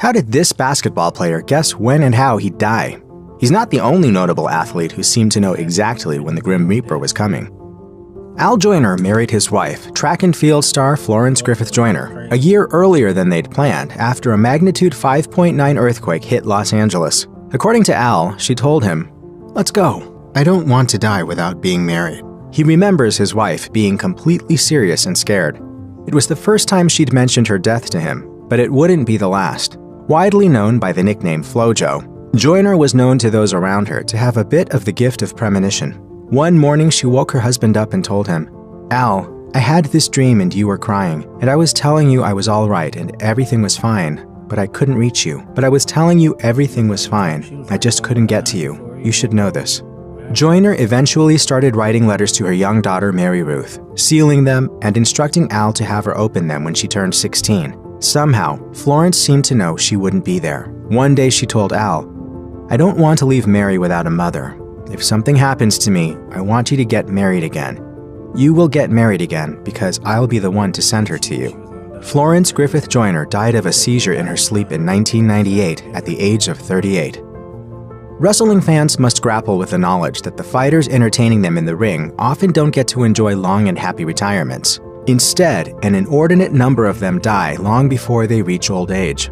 How did this basketball player guess when and how he'd die? He's not the only notable athlete who seemed to know exactly when the Grim Reaper was coming. Al Joyner married his wife, track and field star Florence Griffith Joyner, a year earlier than they'd planned after a magnitude 5.9 earthquake hit Los Angeles. According to Al, she told him, "Let's go. I don't want to die without being married." He remembers his wife being completely serious and scared. It was the first time she'd mentioned her death to him, but it wouldn't be the last. Widely known by the nickname Flojo, Joyner was known to those around her to have a bit of the gift of premonition. One morning she woke her husband up and told him, "Al, I had this dream and you were crying, and I was telling you I was all right and everything was fine, but I couldn't reach you. But I was telling you everything was fine. I just couldn't get to you. You should know this." Joyner eventually started writing letters to her young daughter Mary Ruth, sealing them and instructing Al to have her open them when she turned 16. Somehow, Florence seemed to know she wouldn't be there. One day she told Al, "I don't want to leave Mary without a mother. If something happens to me, I want you to get married again. You will get married again because I'll be the one to send her to you." Florence Griffith Joyner died of a seizure in her sleep in 1998 at the age of 38. Wrestling fans must grapple with the knowledge that the fighters entertaining them in the ring often don't get to enjoy long and happy retirements. Instead, an inordinate number of them die long before they reach old age.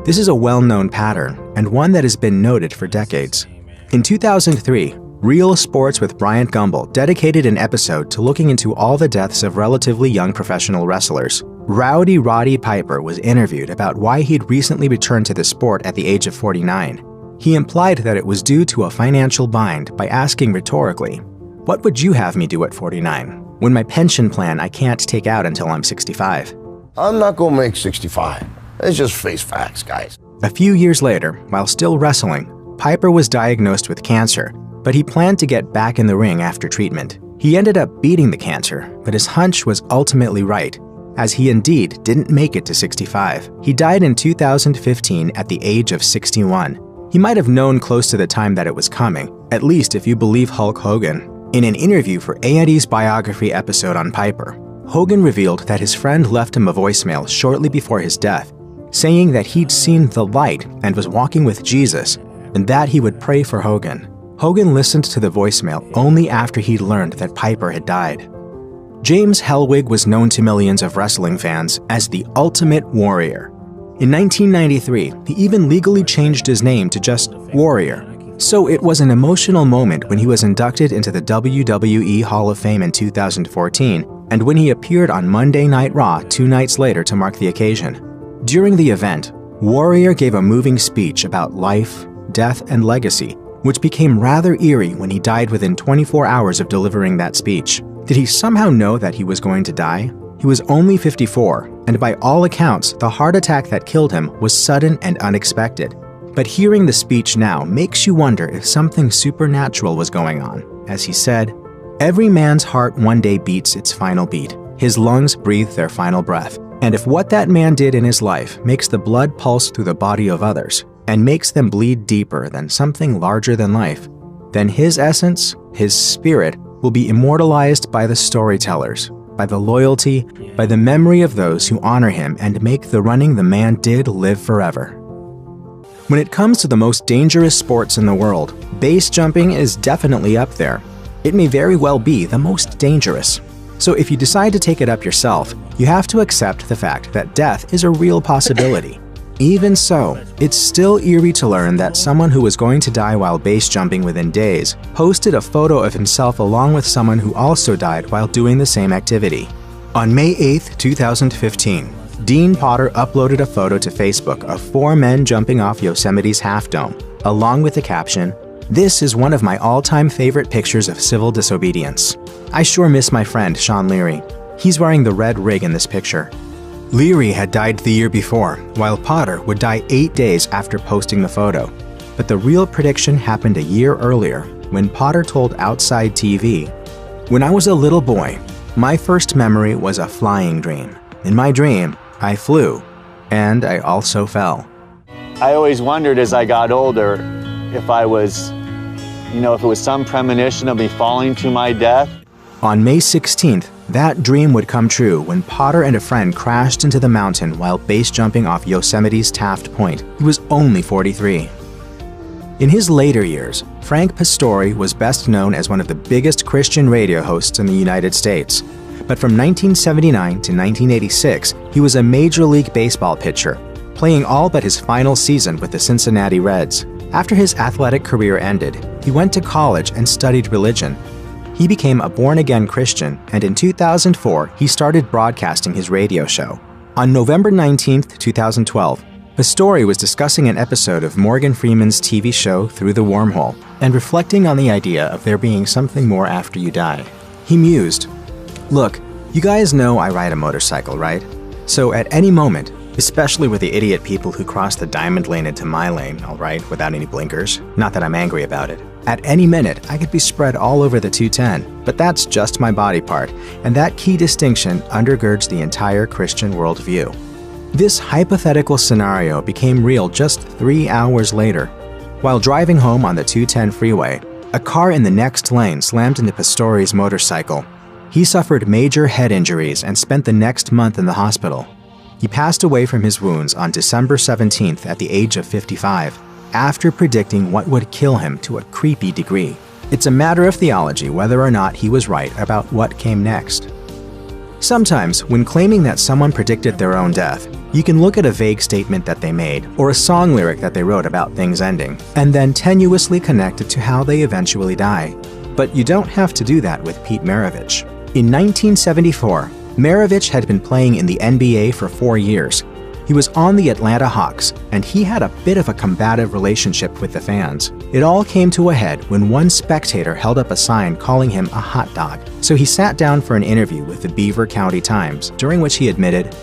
This is a well-known pattern, and one that has been noted for decades. In 2003, Real Sports with Bryant Gumbel dedicated an episode to looking into all the deaths of relatively young professional wrestlers. Rowdy Roddy Piper was interviewed about why he'd recently returned to the sport at the age of 49. He implied that it was due to a financial bind by asking rhetorically, "What would you have me do at 49? When my pension plan I can't take out until I'm 65. I'm not gonna make 65. Let's just face facts, guys." A few years later, while still wrestling, Piper was diagnosed with cancer, but he planned to get back in the ring after treatment. He ended up beating the cancer, but his hunch was ultimately right, as he indeed didn't make it to 65. He died in 2015 at the age of 61. He might have known close to the time that it was coming, at least if you believe Hulk Hogan. In an interview for A&E's biography episode on Piper, Hogan revealed that his friend left him a voicemail shortly before his death, saying that he'd seen the light and was walking with Jesus, and that he would pray for Hogan. Hogan listened to the voicemail only after he'd learned that Piper had died. James Hellwig was known to millions of wrestling fans as the Ultimate Warrior. In 1993, he even legally changed his name to just Warrior. So it was an emotional moment when he was inducted into the WWE Hall of Fame in 2014, and when he appeared on Monday Night Raw 2 nights later to mark the occasion. During the event, Warrior gave a moving speech about life, death, and legacy, which became rather eerie when he died within 24 hours of delivering that speech. Did he somehow know that he was going to die? He was only 54, and by all accounts, the heart attack that killed him was sudden and unexpected. But hearing the speech now makes you wonder if something supernatural was going on. As he said, "Every man's heart one day beats its final beat. His lungs breathe their final breath. And if what that man did in his life makes the blood pulse through the body of others, and makes them bleed deeper than something larger than life, then his essence, his spirit, will be immortalized by the storytellers, by the loyalty, by the memory of those who honor him and make the running the man did live forever." When it comes to the most dangerous sports in the world, base jumping is definitely up there. It may very well be the most dangerous. So if you decide to take it up yourself, you have to accept the fact that death is a real possibility. Even so, it's still eerie to learn that someone who was going to die while base jumping within days posted a photo of himself along with someone who also died while doing the same activity. On May 8, 2015, Dean Potter uploaded a photo to Facebook of 4 men jumping off Yosemite's Half Dome, along with the caption, "This is one of my all-time favorite pictures of civil disobedience. I sure miss my friend Sean Leary. He's wearing the red rig in this picture." Leary had died the year before, while Potter would die 8 days after posting the photo. But the real prediction happened a year earlier, when Potter told Outside TV, "When I was a little boy, my first memory was a flying dream. In my dream, I flew, and I also fell." I always wondered as I got older if I was, if it was some premonition of me falling to my death. On May 16th, That dream would come true when Potter and a friend crashed into the mountain while base jumping off Yosemite's Taft Point. He was only 43. In his later years, Frank Pastore was best known as one of the biggest Christian radio hosts in the United States. But from 1979 to 1986, he was a Major League Baseball pitcher, playing all but his final season with the Cincinnati Reds. After his athletic career ended, he went to college and studied religion. He became a born-again Christian, and in 2004, he started broadcasting his radio show. On November 19, 2012, Pastore was discussing an episode of Morgan Freeman's TV show Through the Wormhole and reflecting on the idea of there being something more after you die. He mused, "Look, you guys know I ride a motorcycle, right? So at any moment, especially with the idiot people who cross the diamond lane into my lane, all right, without any blinkers, not that I'm angry about it, at any minute I could be spread all over the 210, but that's just my body part, and that key distinction undergirds the entire Christian worldview." This hypothetical scenario became real just 3 hours later. While driving home on the 210 freeway, a car in the next lane slammed into Pastore's motorcycle. He suffered major head injuries and spent the next month in the hospital. He passed away from his wounds on December 17th at the age of 55, after predicting what would kill him to a creepy degree. It's a matter of theology whether or not he was right about what came next. Sometimes, when claiming that someone predicted their own death, you can look at a vague statement that they made or a song lyric that they wrote about things ending, and then tenuously connect it to how they eventually die. But you don't have to do that with Pete Maravich. In 1974, Maravich had been playing in the NBA for 4 years. He was on the Atlanta Hawks, and he had a bit of a combative relationship with the fans. It all came to a head when one spectator held up a sign calling him a hot dog. So he sat down for an interview with the Beaver County Times, during which he admitted,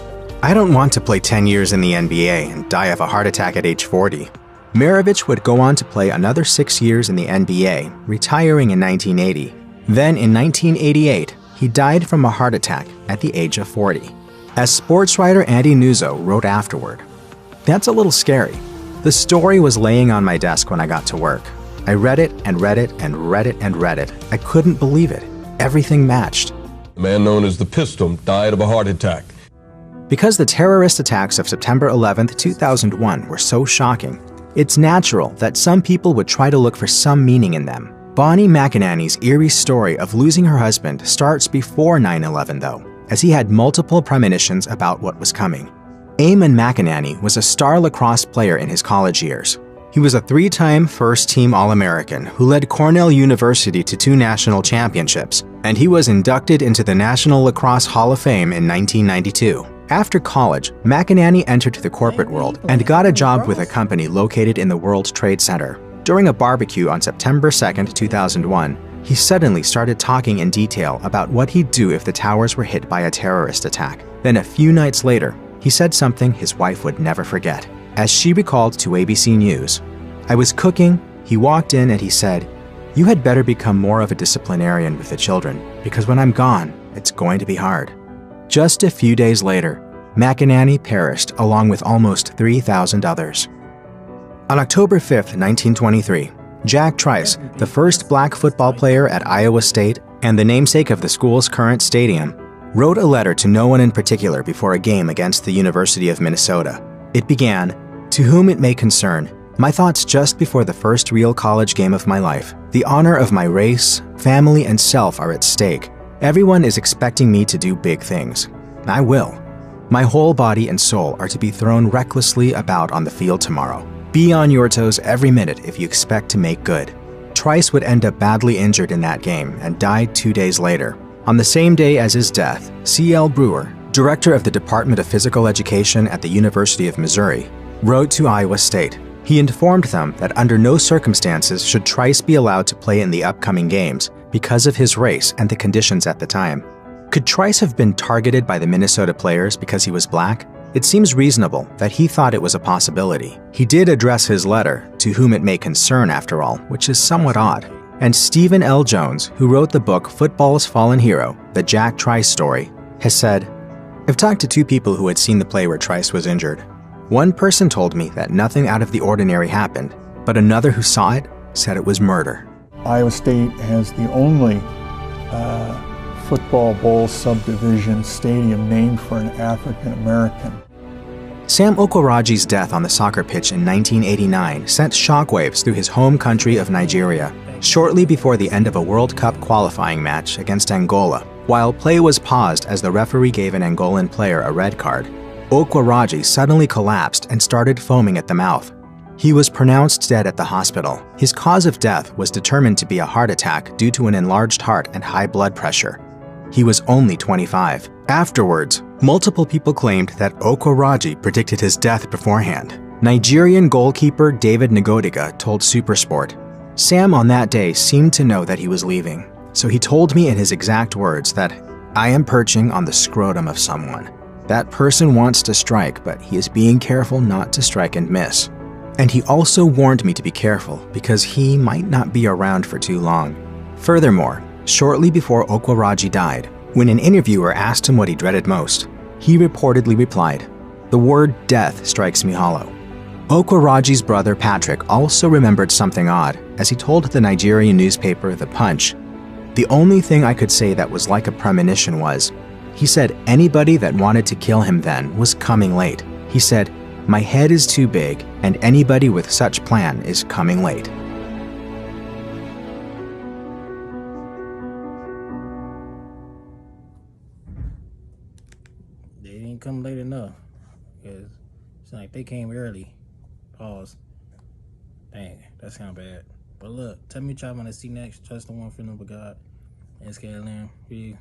"I don't want to play 10 years in the NBA and die of a heart attack at age 40. Maravich would go on to play another 6 years in the NBA, retiring in 1980. Then in 1988, he died from a heart attack at the age of 40. As sports writer Andy Nuzzo wrote afterward, "That's a little scary. The story was laying on my desk when I got to work. I read it and read it and read it and read it. I couldn't believe it. Everything matched." The man known as the Pistol died of a heart attack. Because the terrorist attacks of September 11, 2001 were so shocking, it's natural that some people would try to look for some meaning in them. Bonnie McInerney's eerie story of losing her husband starts before 9/11 though, as he had multiple premonitions about what was coming. Eamon McInerney was a star lacrosse player in his college years. He was a 3-time first-team All-American who led Cornell University to 2 national championships, and he was inducted into the National Lacrosse Hall of Fame in 1992. After college, McInerney entered the corporate world and got a job with a company located in the World Trade Center. During a barbecue on September 2, 2001, he suddenly started talking in detail about what he'd do if the towers were hit by a terrorist attack. Then a few nights later, he said something his wife would never forget. As she recalled to ABC News, "I was cooking, he walked in and he said, 'You had better become more of a disciplinarian with the children, because when I'm gone, it's going to be hard.'" Just a few days later, McInerney perished along with almost 3,000 others. On October 5, 1923, Jack Trice, the first black football player at Iowa State and the namesake of the school's current stadium, wrote a letter to no one in particular before a game against the University of Minnesota. It began, "To whom it may concern, my thoughts just before the first real college game of my life. The honor of my race, family, and self are at stake. Everyone is expecting me to do big things. I will. My whole body and soul are to be thrown recklessly about on the field tomorrow. Be on your toes every minute if you expect to make good." Trice would end up badly injured in that game and died 2 days later. On the same day as his death, C.L. Brewer, director of the Department of Physical Education at the University of Missouri, wrote to Iowa State. He informed them that under no circumstances should Trice be allowed to play in the upcoming games because of his race and the conditions at the time. Could Trice have been targeted by the Minnesota players because he was black? It seems reasonable that he thought it was a possibility. He did address his letter, "To whom it may concern," after all, which is somewhat odd. And Stephen L. Jones, who wrote the book Football's Fallen Hero, The Jack Trice Story, has said, "I've talked to 2 people who had seen the play where Trice was injured. One person told me that nothing out of the ordinary happened, but another who saw it said it was murder." Iowa State has the only Football Bowl subdivision stadium named for an African American. Sam Okoroji's death on the soccer pitch in 1989 sent shockwaves through his home country of Nigeria, shortly before the end of a World Cup qualifying match against Angola. While play was paused as the referee gave an Angolan player a red card, Okoroji suddenly collapsed and started foaming at the mouth. He was pronounced dead at the hospital. His cause of death was determined to be a heart attack due to an enlarged heart and high blood pressure. He was only 25. Afterwards, multiple people claimed that Okoroji predicted his death beforehand. Nigerian goalkeeper David Ngodiga told SuperSport, "Sam on that day seemed to know that he was leaving, so he told me in his exact words that, 'I am perching on the scrotum of someone. That person wants to strike, but he is being careful not to strike and miss.' And he also warned me to be careful because he might not be around for too long." Furthermore, shortly before Okoroji died, when an interviewer asked him what he dreaded most, he reportedly replied, "The word death strikes me hollow." Okoroji's brother Patrick also remembered something odd as he told the Nigerian newspaper The Punch, "The only thing I could say that was like a premonition was," he said, "anybody that wanted to kill him then was coming late." He said, "My head is too big, and anybody with such plan is coming late." They didn't come late enough, because it's like they came early. Pause. Dang, that sound bad. But look, tell me what y'all want to see next. Trust the one for number God. SKLM. Peace.